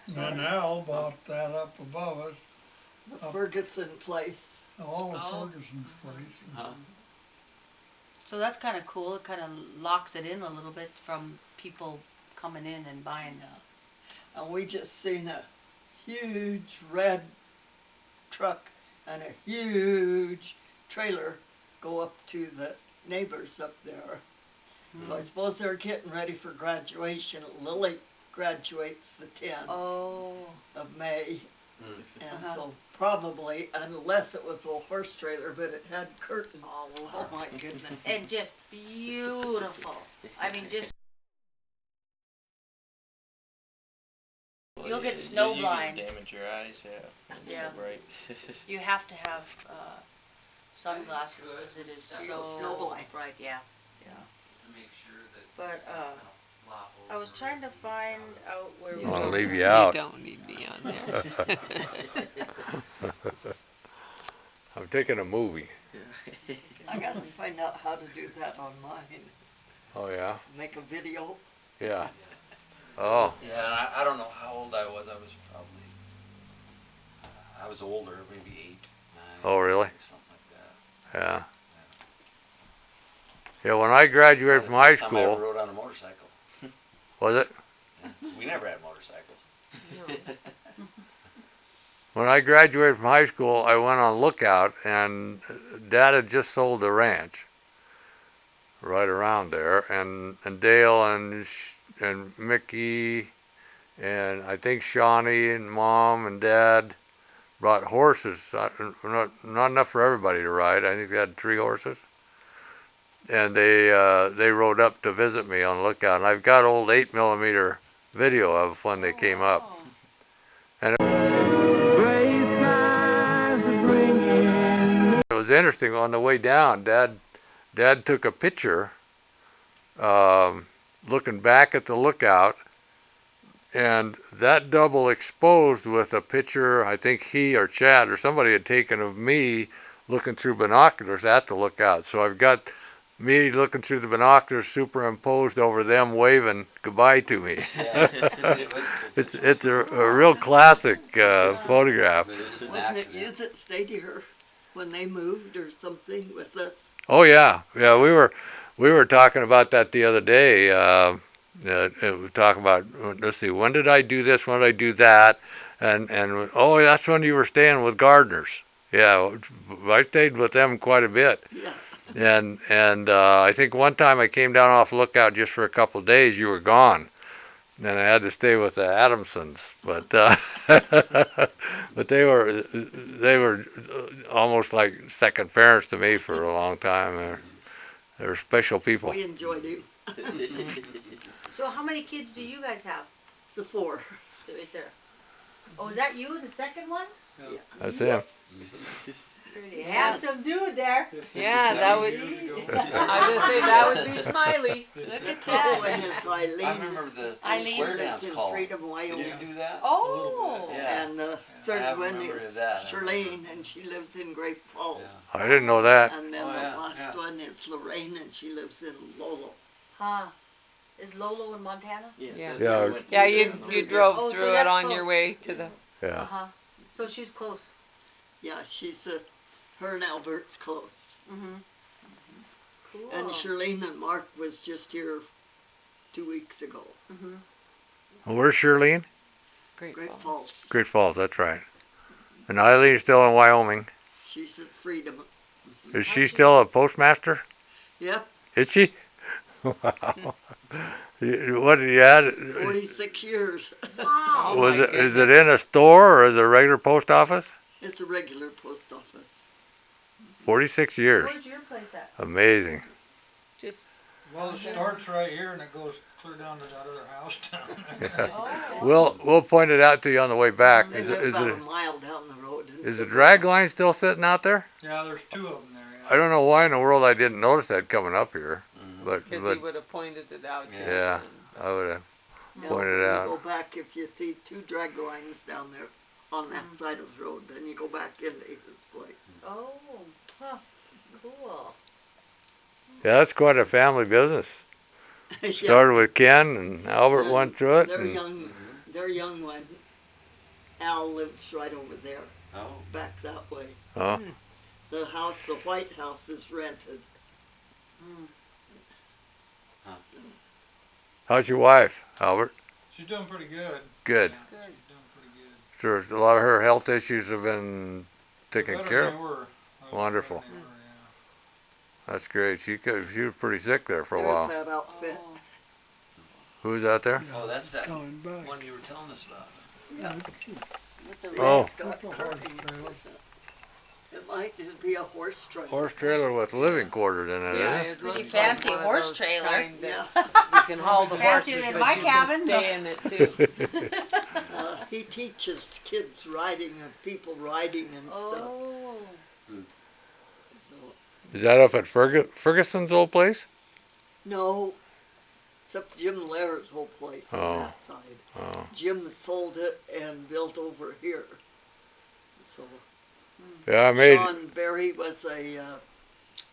And then Al bought that up above us, The up Ferguson place. all of Ferguson's place. So that's kind of cool. It kind of locks it in a little bit from people coming in and buying. And we just seen a huge red truck and a huge trailer go up to the neighbors up there. So I suppose they're getting ready for graduation. Lily graduates the 10th of May. And so probably, unless it was a horse trailer, but it had curtains. Oh my goodness. And just beautiful. I mean, just. You'll get snow blind. Damage your eyes, yeah. Yeah. So bright. You have to have sunglasses because it is so snow bright. Yeah. But I was trying to find out where we I'll were. leave you out. You don't need me on there. I'm taking a movie. I gotta find out how to do that on mine. Oh yeah? Make a video. Yeah. Oh. Yeah, I don't know how old I was. I was probably, I was older, maybe 8, 9. Oh really? Or something like that. Yeah. Yeah, when I graduated from high First time I ever school, rode on a motorcycle. was it? Yeah. We never had motorcycles. When I graduated from high school, I went on lookout, and Dad had just sold the ranch right around there, and Dale and Mickey and I think Shawnee and Mom and Dad brought horses. Not enough for everybody to ride. I think they had 3 horses, and they rode up to visit me on lookout. And I've got old 8mm video of when they came up. And it was interesting. On the way down, Dad took a picture looking back at the lookout, and that double exposed with a picture I think he or Chad or somebody had taken of me looking through binoculars at the lookout. So I've got me looking through the binoculars superimposed over them waving goodbye to me. It's a real classic photograph. Wasn't it you that stayed here when they moved or something with us? Oh yeah, yeah. We were talking about that the other day. We were talking about, let's see, when did I do this? When did I do that? And oh, that's when you were staying with Gardners. Yeah, I stayed with them quite a bit. Yeah. And I think one time I came down off lookout just for a couple of days. You were gone, and I had to stay with the Adamsons. But but they were almost like second parents to me for a long time. They're special people. We enjoyed him. So how many kids do you guys have? The 4. Right there. Oh, is that you, the second one? Yeah. That's him. Pretty handsome dude there. Yeah, that would. I was gonna say that would be Smiley. Look at Oh, that. and it's Eileen. I remember the Eileen square lives dance in call. Freedom, Did Wyoming. you do that? Oh. Yeah. And the I third have one memory is of that. Charlene, and she lives in Great Falls. I didn't know that. And then Oh, the yeah, last yeah. one is Lorraine, and she lives in Lolo. Huh. Is Lolo in Montana? Yeah. Yeah. Yeah, you drove Oh, so through it that's on close. your way to the. Yeah. Uh-huh. So she's close. Yeah, her and Albert's close. Mm-hmm. Cool. And Charlene and Mark was just here 2 weeks ago. Mm-hmm. Where's Shirlene? Great Great Falls. Falls. Great Falls. That's right. And Eileen's still in Wyoming. She's at Freedom. Is she still a postmaster? Yep, Is she? Wow. What did you add? 46 years. Wow. Oh, Was my it? Is it goodness. in a store or is it a regular post office? It's a regular post office. 46 years. Where's your place at? Amazing. Just. Well, it starts right here and it goes clear down to that other house down there. Yeah. Oh. We'll point it out to you on the way back. They Is live it, about a mile down the road. is the drag line still sitting out there? Yeah, there's 2 of them there. I don't know why in the world I didn't notice that coming up here, but Because he would have pointed it out to you. yeah, I would have Now, pointed when it you out. go back, if you see 2 drag lines down there on that side of the road, then you go back into his place. Oh. Huh. Cool. Yeah, that's quite a family business. Yeah. Started with Ken and Albert And went through it. Their And young Their young one, Al, lives right over there, Oh. back that way. Oh, The house, the White House, is rented. Mm. how's your wife, Albert? She's doing pretty good. Good. Yeah, Good. she's doing pretty good. So a lot of her health issues have been taken Better care than of. they were. Oh, Wonderful. better than they were, yeah. That's great. She was pretty sick there for a There's while. that outfit. Oh. Who's out there? Oh, that's that Coming back. one you were telling us about. With the Oh. red- Got curtains with it. It might just be a horse trailer. Horse trailer with living quarters in it, Yeah, isn't it? it Pretty looks fancy like one of horse those trailer. kind that Yeah. You can haul the Fancier horses, than but my you cabin. can stay in it too. He teaches kids riding and people riding and stuff. Oh. So, Is that up at Ferguson's old place? no, except Jim Lair's whole place Oh. on that side. Oh, Jim sold it and built over here. So yeah. I made. Sean Berry was a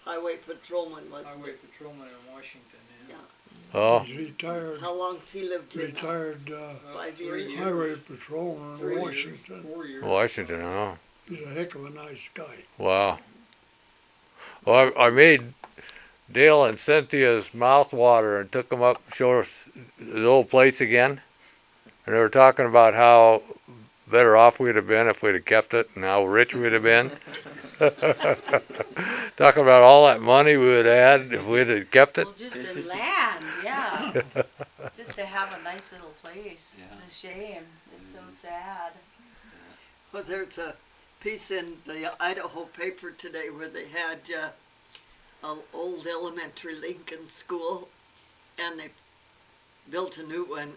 highway patrolman, wasn't Highway he? patrolman in Washington, yeah. Yeah. Oh, He's retired, How long's he lived here now? retired, 5 3 years? highway patrolman 3 in years. Washington. 4 years. Washington. Oh, He's a heck of a nice guy. wow. Well, I made Dale and Cynthia's mouth water and took them up, showed us the old place again, and they were talking about how better off we'd have been if we'd have kept it, and how rich we'd have been. Talking about all that money we would have had if we'd have kept it. Well, just the land, yeah. Just to have a nice little place. Yeah. It's a shame. It's so sad. Well, there's a piece in the Idaho paper today where they had an old elementary Lincoln school, and they built a new one,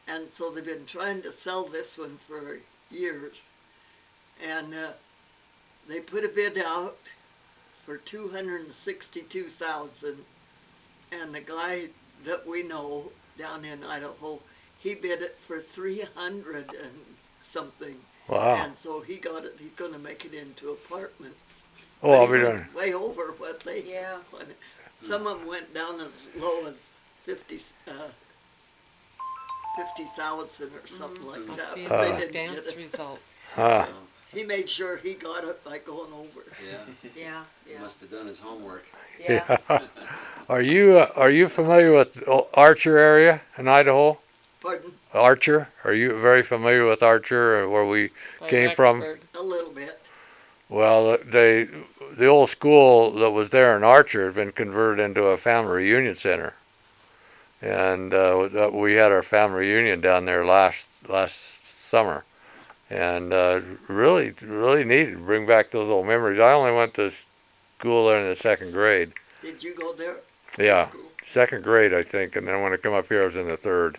and so they've been trying to sell this one for years, and they put a bid out for $262,000, and the guy that we know down in Idaho, he bid it for 300 and something. Wow. And so he got it. He's going to make it into apartments. Oh, I'll But be he done. went way over what they Yeah. wanted. Some of them went down as low as 50,000 or something like I'll that. see But they the didn't dance get it. results. Huh. He made sure he got it by going over. Yeah. Yeah, He yeah, must have done his homework. yeah. Are you familiar with Archer area in Idaho? Pardon? Archer? Are you very familiar with Archer, where we By came from? Rexford. A little bit. Well, the old school that was there in Archer had been converted into a family reunion center, and we had our family reunion down there last summer, and really neat to bring back those old memories. I only went to school there in the second grade. Did you go there? Yeah, School? second grade I think, and then when I come up here I was in the third.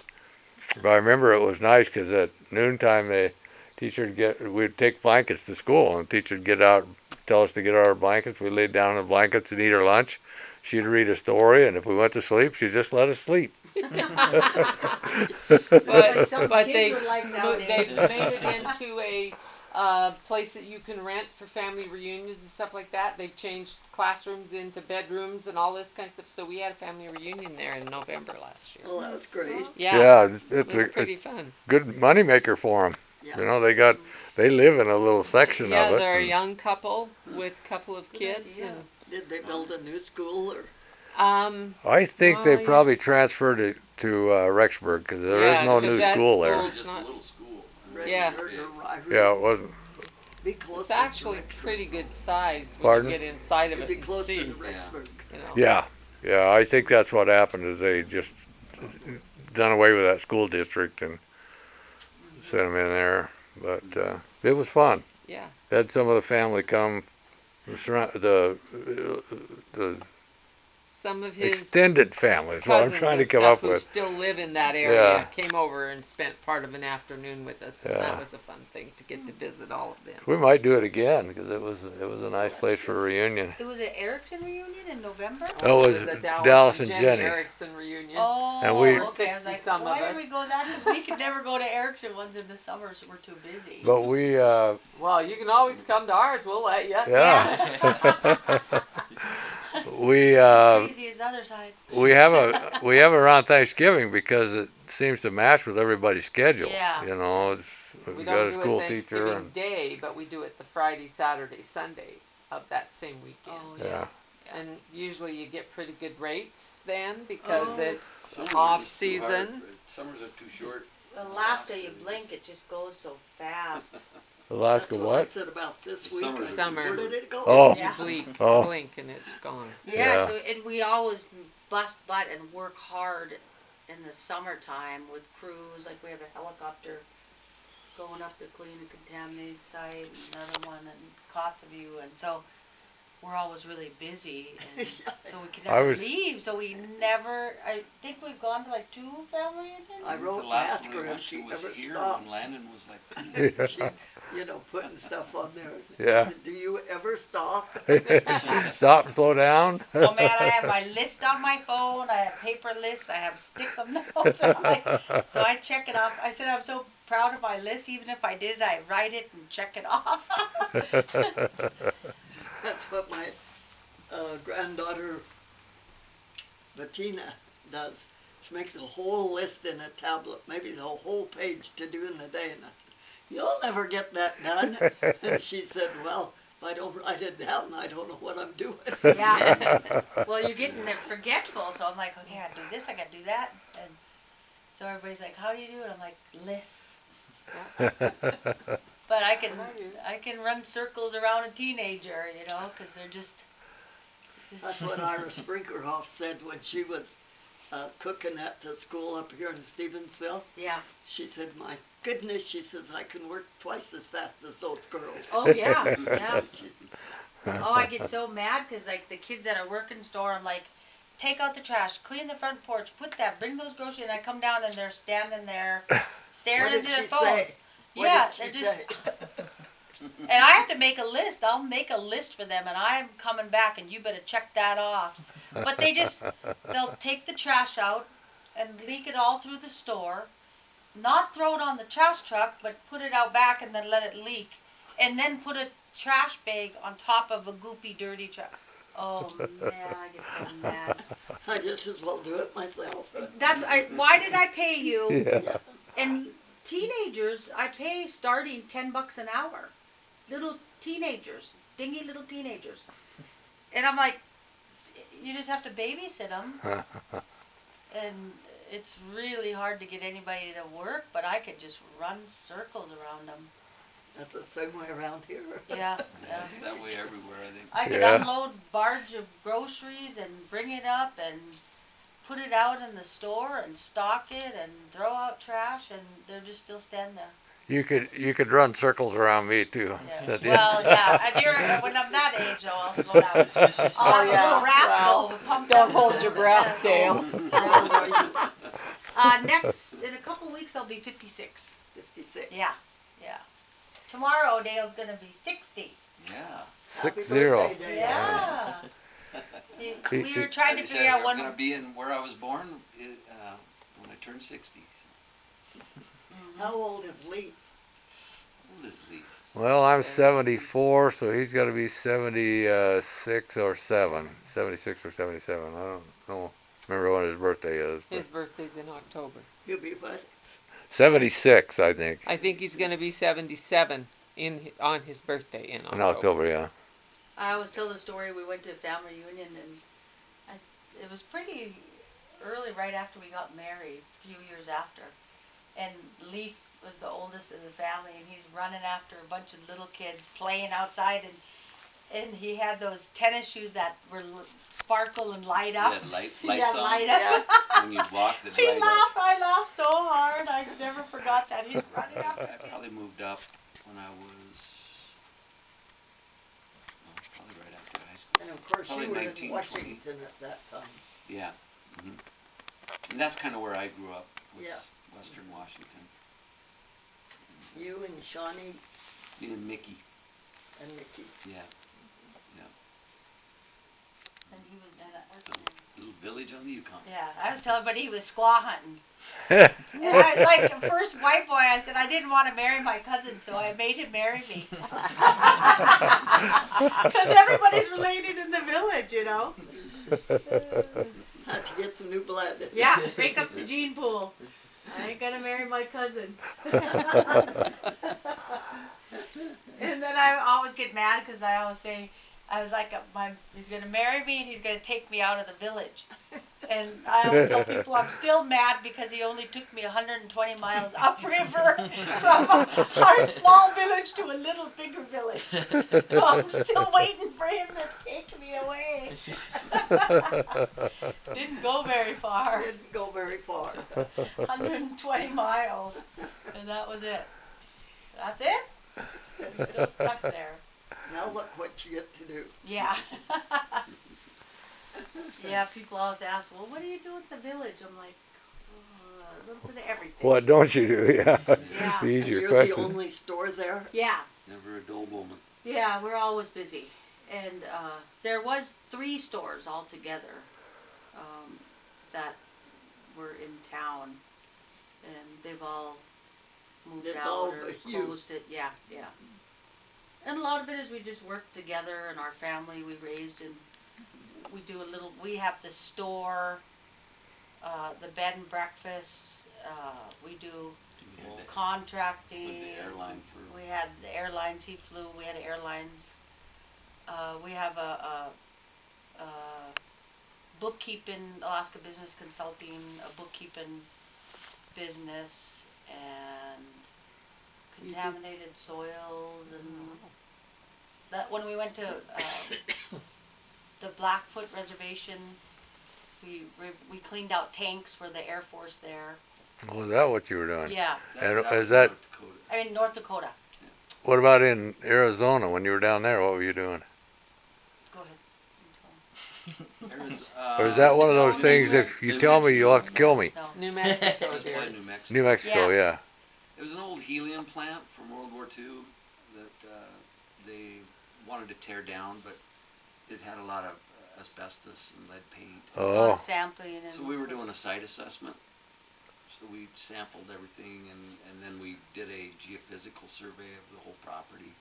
But I remember it was nice because at noontime we'd take blankets to school, and the teacher would get out, tell us to get out our blankets. We laid down in the blankets and eat our lunch. She'd read a story, and if we went to sleep, she'd just let us sleep. Like some But kids they would like they nowadays. made it into a place that you can rent for family reunions and stuff like that. They've changed classrooms into bedrooms and all this kind of stuff. So we had a family reunion there in November last year. Oh, that was great. Yeah, It's it was a pretty fun. good money maker for them. Yeah. You know, they live in a little section Yeah, of it. they're a and- young couple with a couple of Good kids, idea. Did they build a new school or? I think Well, they yeah. probably transferred it to Rexburg because there is Yeah, no 'cause new that school school- there. It's Just not- a little school. Yeah. Rexford or Ryrie? Yeah, it wasn't. Be closer It's actually to Rexford. pretty good size when Pardon? you get inside of It'd it be and closer see. to Rexford. You know. Yeah, I think that's what happened is they just done away with that school district and sent them in there. But it was fun. Yeah. Had some of the family come, the Some of his extended family is what I'm cousins trying to and come stuff up who with. still live in that area Yeah. came over and spent part of an afternoon with us, and Yeah. that was a fun thing to get to visit all of them. We might do it again because it was a nice place for a reunion. It was an Erickson reunion in November? That was the Dallas and Jenny. Erickson reunion. Oh, And we- okay. I was like, 60-some of why us. did we go down? Because we could never go to Erickson ones in the summer, so we're too busy. But we, Well, you can always come to ours. We'll let you. yeah. we Just as crazy as the other side. we have around Thanksgiving because seems to match with everybody's schedule. Yeah. You know, We we don't got a do school it teacher Thanksgiving and Day, but we do it the Friday, Saturday, Sunday of that same weekend. Oh, yeah. yeah. And usually you get pretty good rates then because Oh. it's Summers off is too hard. season. Summers are too short. Alaska, you blink, it just goes so fast. Alaska That's what? I said about this The week. summers I are said, Summer. where did it go? Oh. You Yeah. Oh. blink and it's gone. Yeah, Yeah. so and we always bust butt and work hard in the summertime with crews. Like we have a helicopter going up to clean a contaminated site, and another one in Kotzebue, and so we're always really busy, and so we can I never was- leave. So we never. I think we've gone to like 2 family reunions. I wrote The and last asked one her we if went she to was ever here stopped. when Landon was like. She, you know, putting stuff on there. Yeah. Do you ever stop? Stop and slow down. Oh man, I have my list on my phone. I have paper lists. I have stick-em notes. I'm like, so I check it off. I said I'm so proud of my list. Even if I did it, I write it and check it off. That's what my granddaughter Bettina does. She makes a whole list in a tablet, maybe the whole page to do in the day. And I said, you'll never get that done. And she said, well, if I don't write it down, I don't know what I'm doing. Yeah. Well, you're getting forgetful, so I'm like, okay, I gotta do this, I gotta do that, and so everybody's like, how do you do it? I'm like, lists. But I can run circles around a teenager, you know, because they're just. That's what Ira Sprinkerhoff said when she was cooking at the school up here in Stevensville. Yeah. She said, my goodness, she says, I can work twice as fast as those girls. Oh yeah, yeah. Oh, I get so mad because like the kids at our working store, I'm like, take out the trash, clean the front porch, put that, bring those groceries, and I come down and they're standing there staring What into did their she phone. say? What Yeah, did she they're say? just. And I have to make a list. I'll make a list for them, and I'm coming back, and you better check that off. But they'll take the trash out and leak it all through the store, not throw it on the trash truck, but put it out back and then let it leak, and then put a trash bag on top of a goopy, dirty truck. Oh man, I get so mad. I just as well do it myself. Why did I pay you? Yeah. And teenagers, I pay starting $10 an hour. Little teenagers, dingy little teenagers. And I'm like, you just have to babysit them. And it's really hard to get anybody to work, but I could just run circles around them. That's the same way around here. Yeah, Yeah, yeah. it's that way everywhere, I think. I could Yeah. unload barge of groceries and bring it up and put it out in the store and stock it and throw out trash, and they're just still standing there. You could run circles around me too. Yeah. Cynthia. Well, yeah. When I'm that age, though, I'll slow down. I'll have a little rascal with pumped Don't up. hold your breath, Dale. In a couple weeks, I'll be 56. 56. Yeah, yeah. Tomorrow, Dale's gonna be 60. Yeah. 60. birthday, Dale. Yeah. We were trying to Like I figure said, out I'm when. gonna be in where I was born when I turn 60. How old is Lee? How old is Lee? Well, I'm 74, so he's got to be 76 or 7. 76 or 77. I don't know. Remember when his birthday is. His birthday's in October. He'll be what? 76, I think. I think he's going to be 77 on his birthday in October. In October, yeah. I always tell the story. We went to a family reunion, and it was pretty early, right after we got married, a few years after. And Leaf was the oldest in the family, and he's running after a bunch of little kids playing outside, and he had those tennis shoes that were sparkle and light up. Yeah, lights Yeah, on. light up. When you walk, the He light laughed. I laughed so hard. I never forgot that. He's running after I kids. probably moved up when I was probably right after high school. And of course, Probably you were in 19, 20. Washington at that time. Yeah. Hmm. And that's kind of where I grew up. Was Yeah. Western Washington. You and Shawnee Me and Mickey. and Nikki. Yeah. And he was in Little village on the Yukon. Yeah, I was telling everybody he was squaw hunting. And I was like the first white boy. I said I didn't want to marry my cousin, so I made him marry me. Because everybody's related in the village, you know. Had to get some new blood. Yeah, break up the gene pool. I ain't gonna marry my cousin. And then I always get mad because I always say, I was like, he's gonna marry me and he's gonna take me out of the village. And I always tell people I'm still mad because he only took me 120 miles upriver from our small village to a little bigger village. So I'm still waiting for him to take me away. Didn't go very far. Didn't go very far. 120 miles. And that was it. That's it? I'm still stuck there. Now look what you get to do. Yeah. Yeah, people always ask, well, what do you do at the village? I'm like, a little bit of everything. What don't you do? Yeah. Yeah. The easier You're question. the only store there? Yeah. Never a dull moment. Yeah, we're always busy. And there was 3 stores altogether that were in town. And they've all moved They've out all or but you. closed it. Yeah, yeah. And a lot of it is we just work together and our family we raised and we have the store, the bed and breakfast, we do We had the- contracting. with the airline for- We had the airlines, he flew, we had airlines. We have a bookkeeping, Alaska Business Consulting, a bookkeeping business, and You do- contaminated soils, and that when we went to the Blackfoot Reservation, we cleaned out tanks for the Air Force there. Was that what you were doing? Yeah, And was is that- North Dakota. I mean North Dakota. What about in Arizona when you were down there? What were you doing? Go ahead. Or is that one of those no, things, New if you tell me, you'll have to kill me? No. New Mexico, That's dear. probably New Mexico. New Mexico, Yeah. yeah. It was an old helium plant from World War II that they wanted to tear down, but it had a lot of asbestos and lead paint. A lot of Oh, sampling and. So we were doing a site assessment. So we sampled everything and then we did a geophysical survey of the whole property.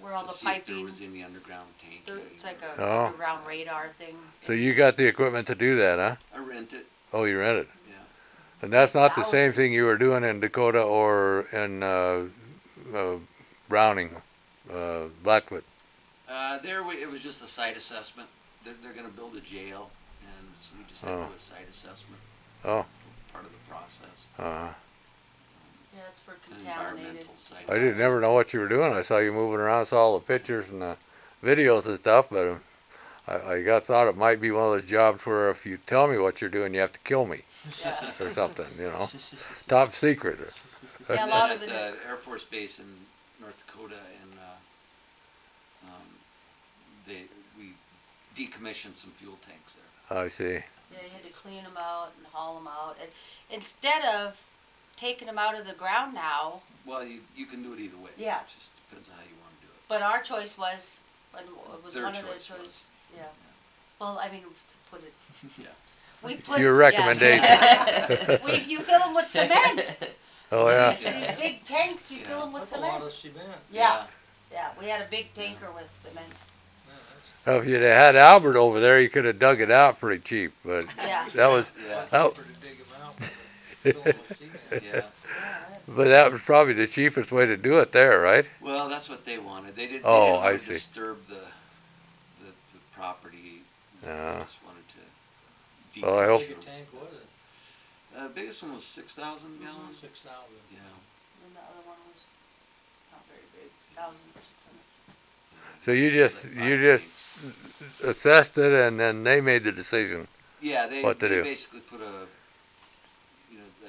Where all to the see if there piping. was any underground tanking. It's like or- a Oh. underground radar thing. so you got the equipment to do that, huh? I rent it, Oh, you rented. yeah. And that's not the same Thousands. thing you were doing in Dakota or in Browning, Blackfoot. It was just a site assessment. They're going to build a jail, and so we just had to Oh. do a site assessment. Oh. Part of the process. Yeah, it's for An contaminated. environmental site. I didn't never know what you were doing. I saw you moving around, saw all the pictures and the videos and stuff, but I thought it might be one of those jobs where if you tell me what you're doing, you have to kill me Yeah. or something, you know, top secret. Yeah, a lot of At it the is. Air Force Base in North Dakota, and we decommissioned some fuel tanks there. I see. Yeah, you had to clean them out and haul them out. And instead of taking them out of the ground now, Well, you can do it either way. Yeah. It just depends on how you want to do it. but our choice was, it was Their one of their choice choice. was. Yeah. Well, I mean, to put it. Yeah. We put. Your yeah. recommendation. You fill them with cement. Oh yeah. These big tanks, you fill Yeah. them with That's a lot cement. of cement. Yeah. Yeah, we had a big tanker with cement. Yeah, that's Well, if you'd have had Albert over there, you could have dug it out pretty cheap, but Yeah. that was, Yeah. oh, cheaper to dig 'em out than to fill 'em with cement. Yeah. but that was probably the cheapest way to do it there, right? Well, that's what they wanted. They didn't Oh, want I to see. disturb the property. They Yeah. just wanted to Well, I How hope- big a tank was it? The biggest one was 6,000 gallons. 6,000. Yeah. And the other one was not very big, 1,600. So you It was just, like you 5 just tanks. assessed it and then they made the decision. Yeah, they what to do. basically put a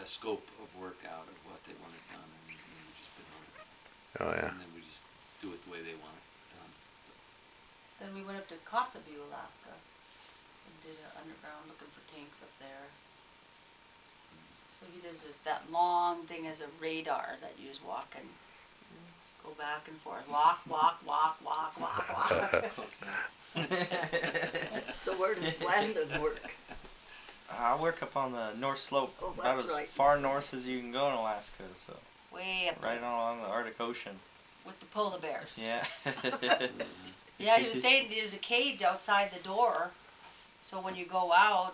scope of work out of what they wanted done, and we just bid on it. Oh yeah. And then we just do it the way they want it done. Then we went up to Kotzebue, Alaska, and did an underground looking for tanks up there. So he does that long thing as a radar that you just walk and go back and forth, walk, walk, walk, walk, walk, walk. So where does Landon work? I work up on the north slope, Oh, about that's as right. far north as you can go in Alaska, so Way up right there along the Arctic Ocean. with the polar bears. Yeah. Yeah, he was saying there's a cage outside the door, so when you go out,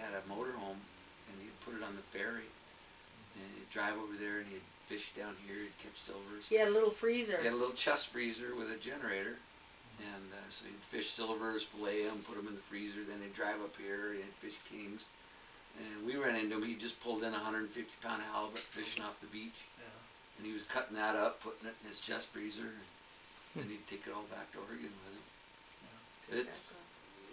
had a motorhome and he'd put it on the ferry and he'd drive over there and he'd fish down here, he'd catch silvers. He had a little freezer. He had a little chest freezer with a generator, and so he'd fish silvers, fillet them, put them in the freezer, then he'd drive up here and he'd fish kings. And we ran into him, he just pulled in a 150-pound halibut fishing off the beach. And he was cutting that up, putting it in his chest freezer, and then he'd take it all back to Oregon with him.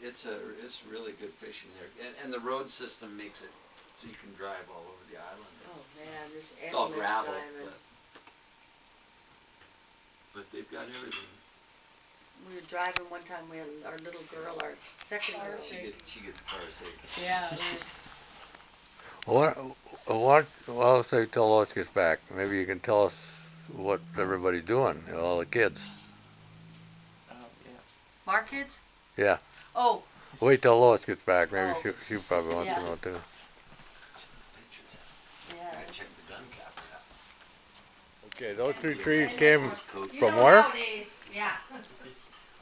It's really good fishing there, and the road system makes it so you can drive all over the island. Oh man, there's It's all endless gravel, driving. but they've got everything. We were driving one time, we had our little girl, our second girl. She gets car sick. Yeah. Well, say till Lois gets back. Maybe you can tell us what everybody's doing, all the kids. Yeah. Our kids? Yeah. Oh, Wait till Lois gets back. Maybe Oh. she probably wants Yeah. to know too. yeah. Gotta check the gun cap out. Okay, those two trees came You from know where? nowadays, yeah.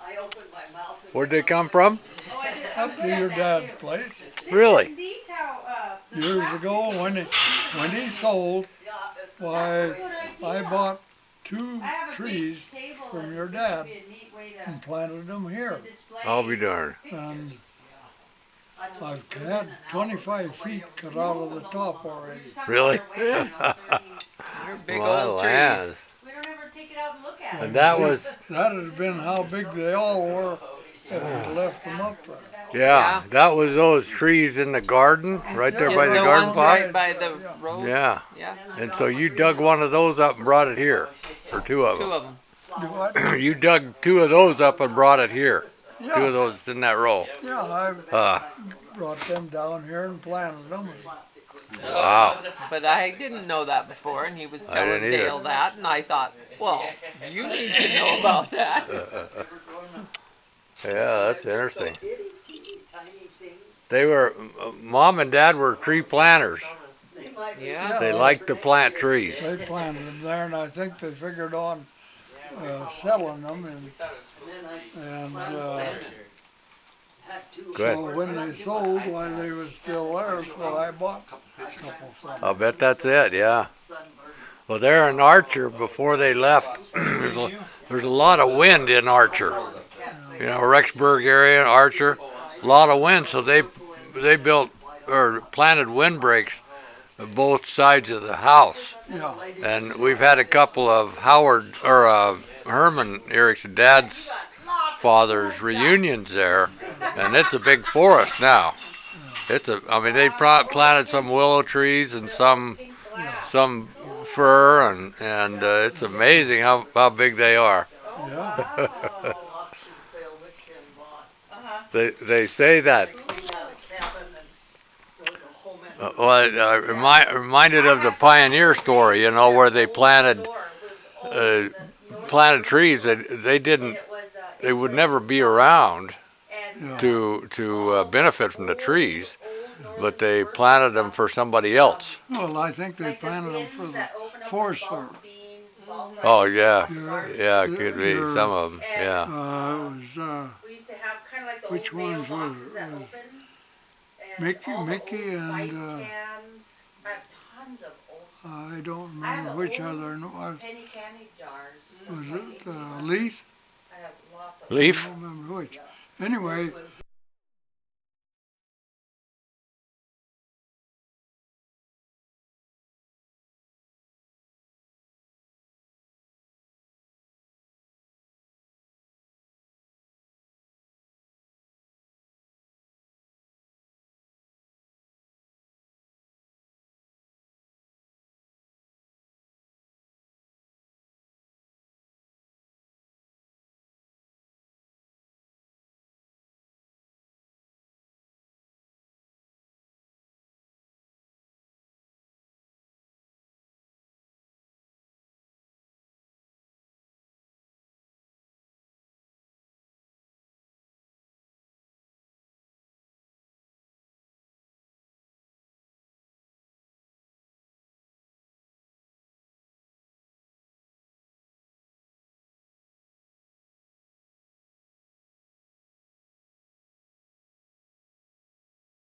I opened my mouth. and Where'd went they come like from? Oh, I did, Up I'm to good at your that dad's too. place. This Really? is neat how, the Years plastic ago, when he sold, Yeah, it's why, That's a good I idea. bought 2 I have a trees big table from and your this dad would be a neat way and to planted them here. display I'll be darned. And I just I've put it in had an hour, 25 nobody feet ever cut knew. out of the top We're already. just talking Really? about our way, you know, 30 They're big My old lands. trees. we don't ever take it out and look at it. And that was, That had been how big they all were if we left them up there. yeah, that was those trees in the garden, right there Yeah, by the the garden ones pot. right by the Yeah. road. Yeah. Yeah. And so you dug one of those up and brought it here, or 2 of 2 them. of them. Do what? You dug 2 of those up and brought it here. 2 of Yeah, those in that row. yeah, I Ah, brought them down here and planted them. wow. But I didn't know that before, and he was I telling didn't either. Dale that, and I thought, well, you need to know about that. Yeah, that's interesting. Itty, teeny, tiny things. They were, Mom and Dad were tree planters. They might be. Yeah. They liked to plant trees. They planted them there, and I think they figured on selling them, and Had two. Go ahead. so when they sold, why they was still there, so I bought a couple from I'll them. bet that's it, yeah. Well, there in Archer, before they left, there's a lot of wind in Archer. You know, Rexburg area, Archer, a lot of wind, so they built, or planted windbreaks on both sides of the house. Yeah, And we've had a couple of Herman Erickson, Dad's father's reunions there, and it's a big forest now. I mean, they planted some willow trees and some fir, and it's amazing how big they are. yeah. They say that. Reminded of the pioneer story, you know, where they planted trees that they would never be around Yeah. to benefit from the trees, but they planted them for somebody else. Well, I think they planted them for the Forest Service. Oh yeah, Yeah. yeah, it could be Your- some of them. Yeah. It was, We used to have kind of like the which old mail ones was boxes it? that Was open. And Mickey- all the Mickey old and, spice cans. I have tons of old I don't I have remember the which old other. No, penny candy jars. was Like it 18 bucks. Leaf? I have lots of I Leaf? don't remember which. Anyway,